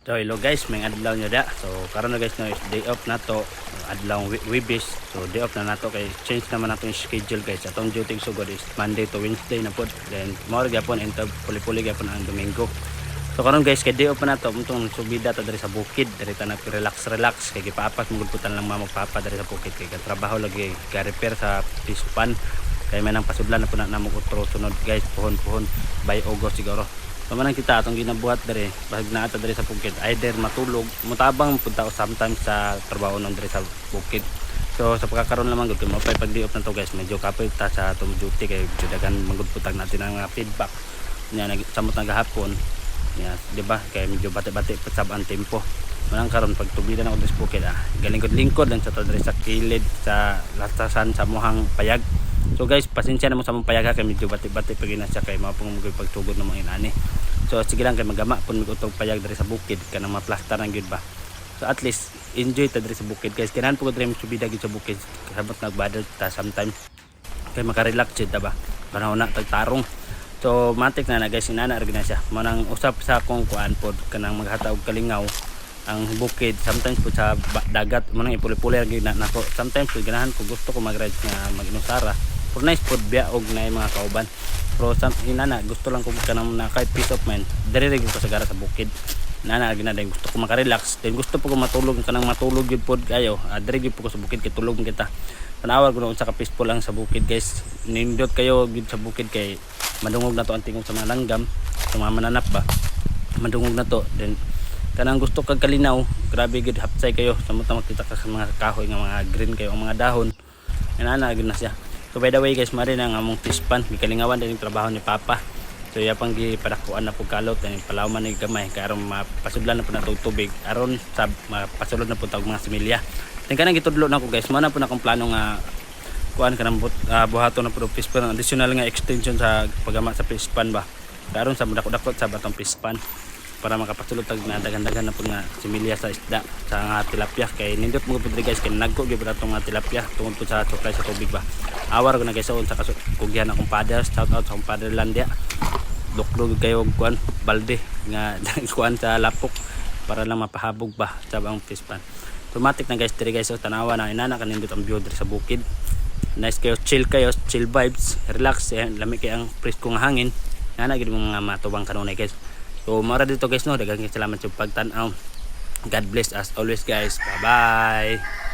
So hello guys, may adlaw nyo da. So karon na guys no is day off na to. Adlaw Webis. So day off na nato kay change naman nato yung schedule guys. Atong duty sugod is Monday to Wednesday na pod. Then tomorrow gyapon ento puli-puli gyapon ang Domingo. So karon guys kay day off na to untong subida ta diri sa bukid, diri ta nag-relax kay gipaapat mo gudputan lang magpapa diri sa bukid kay trabaho lagi ga-repair sa pispan. Kay may nang pasudlan na po na namog utro sunod guys, puhon-puhon by August siguro. Pamanang kita atong ginabuhat dere bahag na ata dere sa bukid, either matulog mutabang punta o sometimes sa trabaho non dere sa bukid. So sa pagkakaroon lamang gud mo pay pag di off na to guys, medyo kapoy ta sa atong duty kay dagan magudputag natin ang feedback nya nagsamot nga gahapon nya di ba kay medyo bati-bati pasab ang tempo. Manang karon pag tubida na og sa bukid galingkod-lingkod lang sa to dere sa kilid sa latasan sa mohang payag. So guys, pasensya na mo sa mong payaga kay medyo bati-bati pag ina siya kay mao pong pagtugod ng mga inani. So sige lang kay magama pun mig utog payag diri sa bukid kanang maplastar ang gyud ba. So at least enjoy ta diri sa bukid guys. Kailan po ko diri subida gyud sa bukid kasabot nagbadal ta sometimes kay maka-relax jud ta ba. Panahon na tagtarong. So matik na guys, inana ra siya. Manang usap sa akong kuan pod kanang maghatag og kalingaw ang bukid sometimes po sa dagat manang ipuli-puli ra gyud nako. Sometimes po ganahan ko gusto ko mag-ride nga mag-inusara. For nice food biya og na mga kauban. Pero inana gusto lang ko kanang na kahit peace of mind diri ko sa sa bukid. Inana gina din gusto ko maka-relax. Then gusto po ko matulog kanang matulog gyud pod kayo. Diri gyud po ko sa bukid kay tulog kita. Tanawag ko unsa ka peaceful lang sa bukid guys. Nindot kayo gyud sa bukid kay madungog na to ang tingog sa mga langgam, sa mga mananap ba. Madungog na to. Then kanang gusto kag kalinaw, grabe gyud hapsay kayo sa makita ka sa mga kahoy nga mga green kayo ang mga dahon. Inana gyud na siya. So by the way guys, mari na nga among pispan, gikalingawan din yung trabaho ni Papa. So yapang gipadakuan na pug kalot and palawman ni gamay kay aron mapasudlan na pud natong tubig aron sa mapasulod na pud tag mga similya. Then kanang gitudlo na ko guys, mo na pud akong plano nga kuan kanang buhaton na pud pispan, additional nga extension sa pagama sa pispan ba. Karon sa dako-dako sa batong pispan para makapasulod tag na dagan-dagan na pud nga similya sa isda sa nga tilapia kay nindot mo pud guys kay nagko gyud atong nga tilapia tungod pud sa supply sa tubig ba. Awar ko na guys sa kugyan akong paddles, shout out sa akong paddlelandia. Duklog kayo kuan balde nga kuan sa lapok para lang mapahabog ba sa ang pispan. Automatic na guys diri guys, so tanawa na inana kanindot ang view diri sa bukid. Nice kayo, chill vibes, relax lami kay ang presko nga hangin. Nana gid mga matubang kanunay guys. So mara dito guys no, daghang salamat sa pagtan-aw. God bless as always guys. Bye bye.